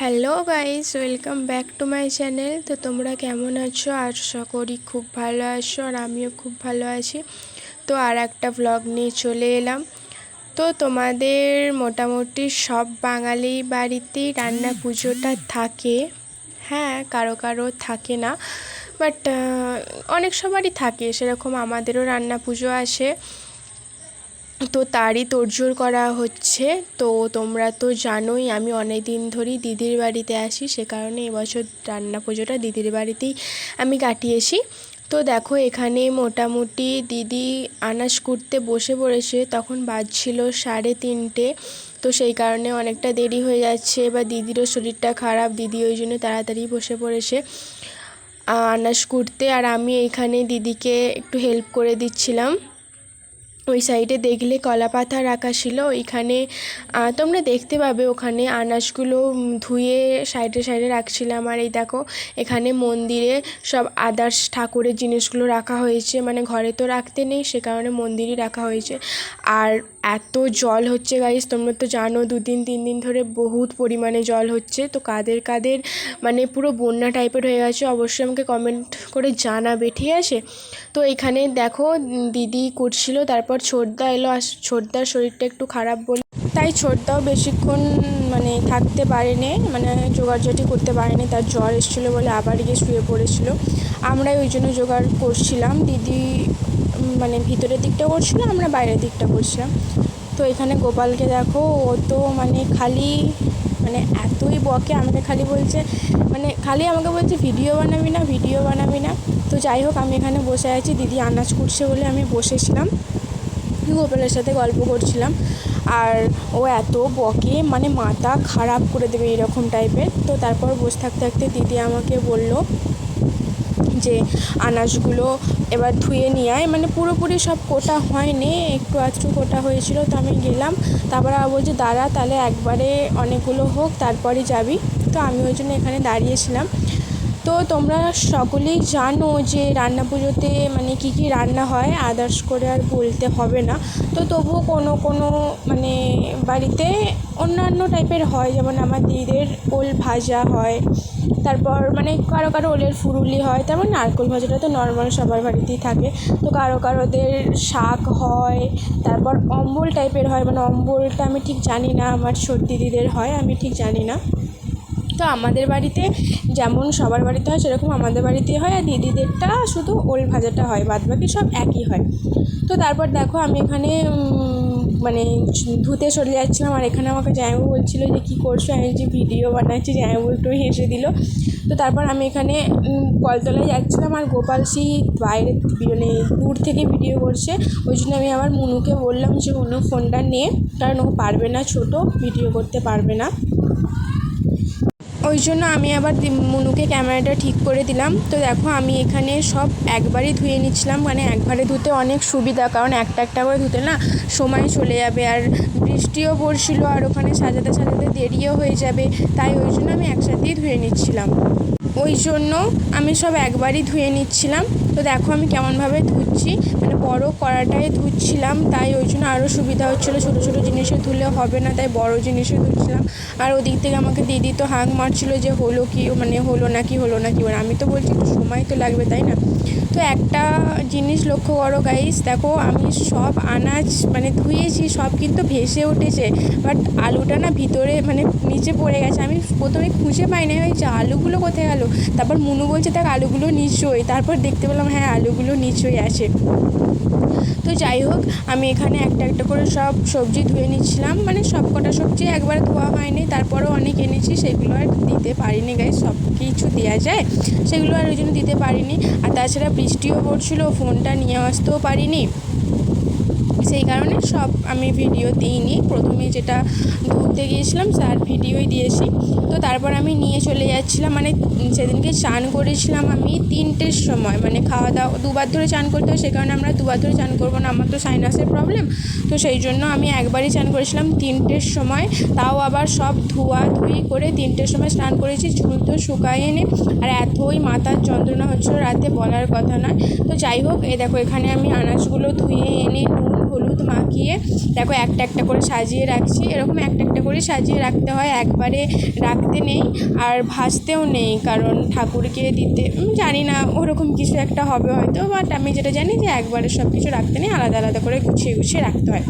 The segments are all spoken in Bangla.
Hello guys, welcome back to my channel. তো তোমরা কেমন আছো? আশা করি খুব ভালো আছো, আর আমিও খুব ভালো আছি। তো আর একটা ব্লগ নিয়ে চলে এলাম। তো তোমাদের মোটামুটি সব বাঙালি বাড়িতেই রান্না পুজোটা থাকে। হ্যাঁ, কারো কারো থাকে না, বাট অনেক সবারই থাকে। সেরকম আমাদেরও রান্না পুজো আসে, তো তারই তোড়জোড় করা হচ্ছে। তো তোমরা তো জানোই আমি অনেক দিন ধরেই দিদির বাড়িতে আসি, সে কারণে এবছর রান্না পুজোটা দিদির বাড়িতেই আমি কাটিয়েছি। তো দেখো, এখানে মোটামুটি দিদি আনাজ কুটতে বসে পড়েছে, তখন বাজছিল 3:30। তো সেই কারণে অনেকটা দেরি হয়ে যাচ্ছে। এবার দিদিরও শরীরটা খারাপ, দিদি ওই জন্য তাড়াতাড়ি বসে পড়েছে আনাজ কুটতে, আর আমি এখানে দিদিকে একটু হেল্প করে দিচ্ছিলাম। ওই সাইডে দেখলে কলা পাতা রাখা ছিল, ওইখানে তোমরা দেখতে পাবে ওখানে আনাজগুলো ধুয়ে সাইডে সাইডে রাখছিলাম। আর এই দেখো, এখানে মন্দিরে সব আদার্স ঠাকুরের জিনিসগুলো রাখা হয়েছে, মানে ঘরে তো রাখতে নেই, সে কারণে মন্দিরই রাখা হয়েছে। আর এত জল হচ্ছে গাইস, তোমরা তো জানো 2-3 দিন ধরে বহুত পরিমাণে জল হচ্ছে। তো কাদের কাদের মানে পুরো বন্যা টাইপের হয়ে গেছে, অবশ্যই আমাকে কমেন্ট করে জানাবে, ঠিক আছে? তো এখানে দেখো দিদি করছিল, তারপর ছোটদা এলো। আর ছোটদার শরীরটা একটু খারাপ বলে, তাই ছোটদাও বেশিক্ষণ মানে থাকতে পারেনি, মানে জোগাড়জাটি করতে পারেনি, তার জ্বর এসেছিলো বলে আবার গিয়ে শুয়ে পড়েছিল। আমরাই ওই জন্য জোগাড় করছিলাম, দিদি মানে ভিতরের দিকটা করছিল, আমরা বাইরের দিকটা করছিলাম। তো এখানে গোপালকে দেখো, ও তো মানে খালি মানে এতই বকে, আমাকে খালি বলছে, মানে খালি আমাকে বলছে ভিডিও বানাবি না, ভিডিও বানাবি না। তো যাই হোক, আমি এখানে বসে আছি, দিদি আনাজ কুটছে বলে আমি বসেছিলাম, গোপালের সাথে গল্প করছিলাম। আর ও এত বকে, মানে মাথা খারাপ করে দেবে এরকম টাইপের। তো তারপর বসে থাকতে থাকতে দিদি আমাকে বলল যে আনাজগুলো এবার ধুয়ে নিয়ে আয়, মানে পুরোপুরি সব কোটা হয়নি, একটু আধটু কোটা হয়েছিল। তো আমি গেলাম, তারপর আবার বলছে দাঁড়া, তাহলে একবারে অনেকগুলো হোক তারপরে যাবি। তো আমি ওই জন্য এখানে দাঁড়িয়েছিলাম। তো তোমরা সকলেই জানো যে রান্না পুজোতে মানে কী কী রান্না হয়, আদার্স করে আর বলতে হবে না। তো তবুও কোনো কোনো মানে বাড়িতে অন্যান্য টাইপের হয়, যেমন আমার দিদিদের ওল ভাজা হয়, তারপর মানে কারো কারো ওলের ফুরুলি হয়, তেমন নারকেল ভাজাটা তো নর্মাল সবার বাড়িতেই থাকে। তো কারো কারোদের শাক হয়, তারপর অম্বল টাইপের হয়, মানে অম্বলটা আমি ঠিক জানি না, আমার ছোট দিদিদের হয়, আমি ঠিক জানি না। তো আমাদের বাড়িতে যেমন সবার বাড়িতে হয় সেরকম আমাদের বাড়িতেই হয়, আর দিদিদেরটা শুধু ওল ভাজাটা হয়, বাদবাকি সব একই হয়। তো তারপর দেখো, আমি এখানে মানে ধুতে চলে যাচ্ছিলাম, আর এখানে আমাকে জামাইবাবু বলছিলো যে কী করছো, আমি যে ভিডিও বানাচ্ছি, জামাইবাবু একটু হেসে দিল। তো তারপর আমি এখানে কলতলায় যাচ্ছিলাম, আর গোপাল সেই বাইরে মানে দূর থেকে ভিডিও করছে। ওই জন্য আমি আবার মুনুকে বললাম যে মুনু ফোনটা নে, কারণ ও পারবে না, ছোটো, ভিডিও করতে পারবে না। ওই জন্য আমি আবার মুনুকে ক্যামেরাটা ঠিক করে দিলাম। তো দেখো, আমি এখানে সব একবারই ধুয়ে নিচ্ছিলাম, মানে একবারে ধুতে অনেক সুবিধা, কারণ একটা একটা করে ধুতে না সময় চলে যাবে, আর বৃষ্টিও পড়ছিল, আর ওখানে সাজাতে সাজাতে দেরিও হয়ে যাবে, তাই ওই জন্য আমি একসাথেই ধুয়ে নিচ্ছিলাম। ওই জন্য আমি সব একবারই ধুয়ে নিচ্ছিলাম। তো দেখো আমি কেমনভাবে ধুচ্ছি, মানে বড় কড়াটায় ধুচ্ছিলাম, তাই ওই জন্য আরও সুবিধা হচ্ছিলো, ছোটো ছোটো জিনিসে ধুলে হবে না, তাই বড় জিনিসে ধুচ্ছিলাম। আর ওদিক থেকে আমাকে দিদি তো হাঁক মারছিলো যে হলো কি, মানে হলো নাকি, মানে আমি তো বলছি একটু সময় তো লাগবে, তাই না? তো একটা জিনিস লক্ষ্য করো গাইস, দেখো আমি সব আনাজ মানে ধুয়েছি, সব কিন্তু ভেসে উঠেছে, বাট আলুটা না ভিতরে মানে নিচে পড়ে গেছে। আমি প্রথমে খুঁজে পাই না, হয়েছে আলুগুলো কোথায় গেল। তারপর মুনু বলছে দেখ আলুগুলো নিচই, তারপর দেখতে পেলাম হ্যাঁ আলুগুলো নিচই আছে। তো যাই হোক, আমি এখানে একটা একটা করে সব সবজি ধুয়ে নিচ্ছিলাম, মানে সব কটা সবজি একবার ধোয়া হয়নি, তারপরেও অনেক এনেছি, সেগুলো আর দিতে পারিনি গাইস, সব কিছু দেওয়া যায় সেগুলো আর ওই জন্য দিতে পারিনি। আর তাছাড়া বৃষ্টিও পড়ছিলো, ফোনটা নিয়ে আসতেও পারিনি, সেই কারণে সব আমি ভিডিও দিইনি। প্রথমে যেটা ধুতে গিয়েছিলাম তার ভিডিওই দিয়েছি। তো তারপর আমি নিয়ে চলে যাচ্ছিলাম, মানে সেদিনকে চান করেছিলাম আমি 3টের সময়, মানে খাওয়া দাওয়া দুবার ধরে চান করতে হয়, সে কারণে আমরা দুবার ধরে চান করবো না, আমার তো সাইনাসের প্রবলেম। তো সেই জন্য আমি একবারই চান করেছিলাম 3টের সময়, তাও আবার সব ধুই করে 3টের সময় স্নান করেছি, চুল তো শুকায় এনে, আর এতই মাথার যন্ত্রণা হচ্ছিলো রাতে বলার কথা নয়। তো যাই হোক, এই দেখো এখানে আমি আনাজগুলো ধুয়ে এনে নুন হলুদ হলুদ মাখিয়ে দেখো একটা একটা করে সাজিয়ে রাখছি। এরকম একটা একটা করে সাজিয়ে রাখতে হয়, একবারে রাখতে নেই আর ভাজতেও নেই, কারণ ঠাকুরকে দিতে জানি না ওরকম কিছু একটা হবে হয়তো, বাট আমি যেটা জানি যে একবারে সব কিছু রাখতে নেই, আলাদা আলাদা করে গুছিয়ে গুছিয়ে রাখতে হয়।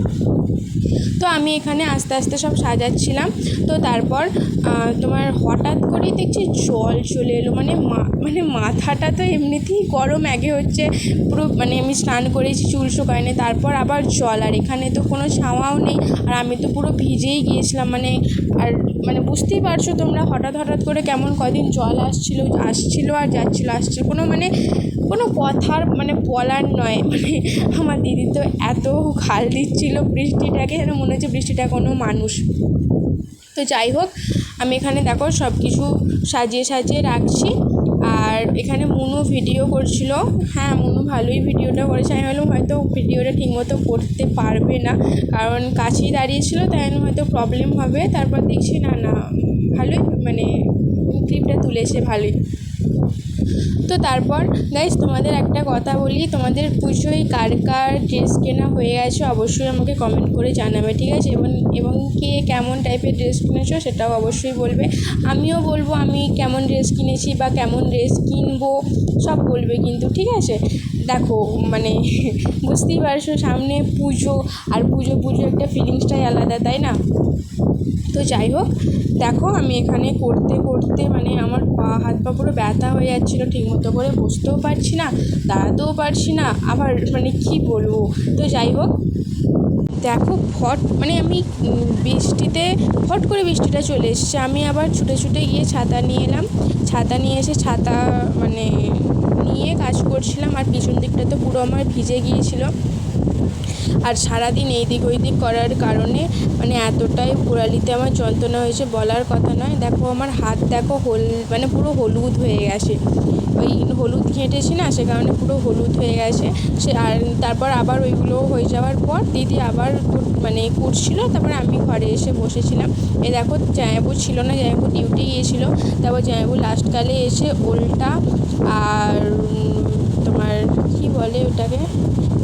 তো আমি এখানে আস্তে আস্তে সব সাজাচ্ছিলাম। তো তারপর তোমার হঠাৎ করেই দেখছি জল চলে এলো, মানে মাথাটা তো এমনিতেই গরম আগে হচ্ছে পুরো, মানে আমি স্নান করেছি, চুল শুকায়নি, তারপর আবার জল, আর এখানে তো কোনো ছাওয়াও নেই, আর আমি তো পুরো ভিজেই গিয়েছিলাম। মানে বুঝতেই পারছো তোমরা, হঠাৎ হঠাৎ করে কেমন কদিন জল আসছিলো আর আসছিল, কোনো কথার বলার নয়। আমার দিদি তো এত খাল দিচ্ছিল বৃষ্টিটাকে, যেন মনে হচ্ছে বৃষ্টিটা কোনো মানুষ। তো যাই হোক, আমি এখানে দেখো সব কিছু সাজিয়ে সাজিয়ে রাখছি। আর এখানে মুনু ভিডিও করছিল। হ্যাঁ, মুনু ভালোই ভিডিওটা করেছে। আমি ভাবলাম হয়তো ভিডিওটা ঠিকমতো করতে পারবে না, কারণ কাছেই দাঁড়িয়েছিল, তাই জন্য হয়তো প্রবলেম হবে। তারপর দেখছি না ভালোই, ক্লিপটা তুলেছে ভালোই। তো তারপর গাইস তোমাদের একটা কথা বলি, তোমাদের পুজোয় কার কার ড্রেস কেনা হয়ে গেছে অবশ্যই আমাকে কমেন্ট করে জানাবে, ঠিক আছে? এবং কে কেমন টাইপের ড্রেস কিনেছো সেটাও অবশ্যই বলবে। আমিও বলবো আমি কেমন ড্রেস কিনেছি বা কেমন ড্রেস কিনবো, সব বলবে কিন্তু, ঠিক আছে? দেখো বুঝতেই পারছো সামনে পুজো, আর পুজো একটা ফিলিংসটাই আলাদা, তাই না? তো যাই হোক, দেখো আমি এখানে করতে করতে আমার হাত পা পুরো ব্যথা হয়ে যাচ্ছিলো, ঠিকমতো করে বসতেও পারছি না, দাঁড়াতেও পারছি না, আবার কি বলবো। তো যাই হোক, দেখো আমি বৃষ্টিতে ফট করে বৃষ্টিটা চলে এসছে, আমি আবার ছুটে ছুটে গিয়ে ছাতা নিয়ে এলাম। ছাতা নিয়ে এসে নিয়ে কাজ করছিলাম, আর পিছন দিকটা তো পুরো আমার ভিজে গিয়েছিলো। আর সারাদিন এই দিক ওই দিক করার কারণে এতটাই গোড়ালিতে আমার যন্ত্রণা হয়েছে বলার কথা নয়। দেখো আমার হাত দেখো পুরো হলুদ হয়ে গেছে, ওই হলুদ ঘেঁটেছি না, সে কারণে পুরো হলুদ হয়ে গেছে। আর তারপর আবার ওইগুলো হয়ে যাওয়ার পর দিদি আবার কুটছিল, তারপরে আমি ঘরে এসে বসেছিলাম। এই দেখো জামাইবাবু ছিল না, জামাইবাবু ডিউটি গিয়েছিলো। তারপর জামাইবাবু লাস্টকালে এসে ওলটা আর তোমার কি বলে ওটাকে,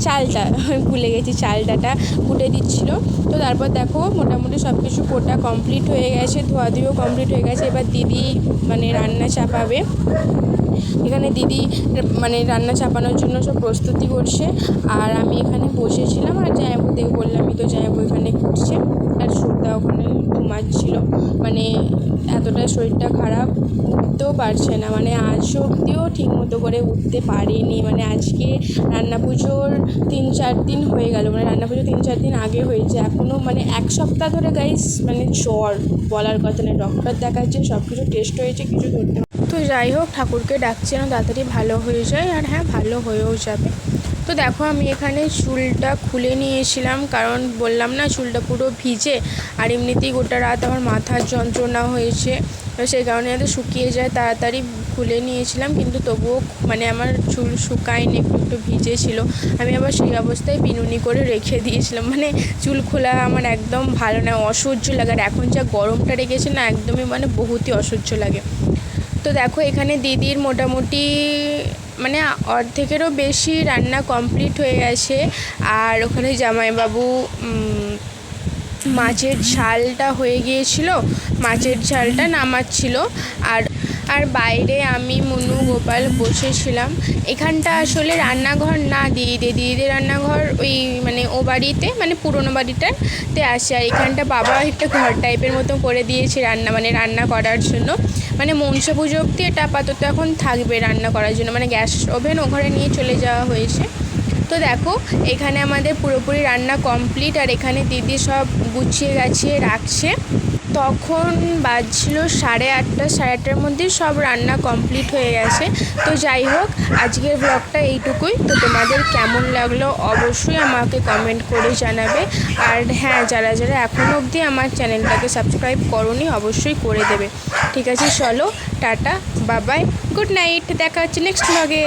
চালটা ভুলে গেছি, চালটাটা কুটে দিচ্ছিলো। তো তারপর দেখো মোটামুটি সব কিছু কোটা কমপ্লিট হয়ে গেছে, ধোয়াধুয়িও কমপ্লিট হয়ে গেছে। এবার দিদি রান্না চাপাবে। এখানে দিদি রান্না চাপানোর জন্য সব প্রস্তুতি করছে, আর আমি এখানে বসেছিলাম। আর জামাইবাবু দেখে বললামই তো, জামাইবাবু এখানে ঘুরছে, আর সুরদা ওখানে ঘুমাচ্ছিল। এতটা শরীরটা খারাপ, উঠতেও পারছে না, আজ অবধিও ঠিক মতো করে উঠতে পারেনি। আজকে রান্না পুজোর 3-4 দিন হয়ে গেল, রান্না পুজো 3-4 দিন আগে হয়েছে, এখনও 1 সপ্তাহ ধরে গাইস জ্বর, বলার কথা নেই। ডক্টর দেখাচ্ছে, সব কিছু টেস্ট হয়েছে, কিছু ধরতে। তো যাই হোক, ঠাকুরকে ডাকছি না তাড়াতাড়ি ভালো হয়ে যায়, আর হ্যাঁ ভালো হয়েও যাবে। তো দেখো আমি এখানে চুলটা খুলে নিয়েছিলাম, কারণ বললাম না চুলটা পুরো ভিজে, আর এমনিতেই গোটা রাত আমার মাথার যন্ত্রণা হয়েছে, তো সেই কারণে যাতে শুকিয়ে যায় তাড়াতাড়ি খুলে নিয়েছিলাম। কিন্তু তবুও আমার চুল শুকায়নি, একটু ভিজে ছিল। আমি আবার সেই অবস্থায় বিনুনি করে রেখে দিয়েছিলাম। চুল খোলা আমার একদম ভালো না, অসহ্য লাগে। আর এখন যা গরমটা রেখেছে না, একদমই বহুতই অসহ্য লাগে। তো দেখো এখানে দিদির মোটামুটি অর্ধেকেরও বেশি রান্না কমপ্লিট হয়ে গেছে। আর ওখানে জামাইবাবু মাছের ঝালটা হয়ে গিয়েছিল, মাছের ঝালটা নামাচ্ছিল। আর বাইরে আমি মুনু গোপাল বসেছিলাম। এখানটা আসলে রান্নাঘর না, দিদিদের রান্নাঘর ওই ও বাড়িতে, পুরোনো বাড়িটাতে আসে। আর এখানটা বাবা একটা ঘর টাইপের মতো করে দিয়েছে রান্না করার জন্য। মনসা পুজো অবধি এটা আপাতত এখন থাকবে রান্না করার জন্য, গ্যাস ওভেন ও ঘরে নিয়ে চলে যাওয়া হয়েছে। তো দেখো এখানে আমাদের পুরোপুরি রান্না কমপ্লিট, আর এখানে দিদি সব গুছিয়ে গাছিয়ে রাখছে। তখন বাজছিল 8:30, 8:30টার মধ্যে সব রান্না কমপ্লিট হয়ে গেছে। তো যাই হোক, আজকের ব্লগটা এইটুকুই। তো তোমাদের কেমন লাগলো অবশ্যই আমাকে কমেন্ট করে জানাবে। আর হ্যাঁ, যারা যারা এখনও অবধি আমার চ্যানেলটাকে সাবস্ক্রাইব করোনি অবশ্যই করে দেবে, ঠিক আছে? চলো tata, bye bye, good night, দেখা হচ্ছে নেক্সট ব্লগে।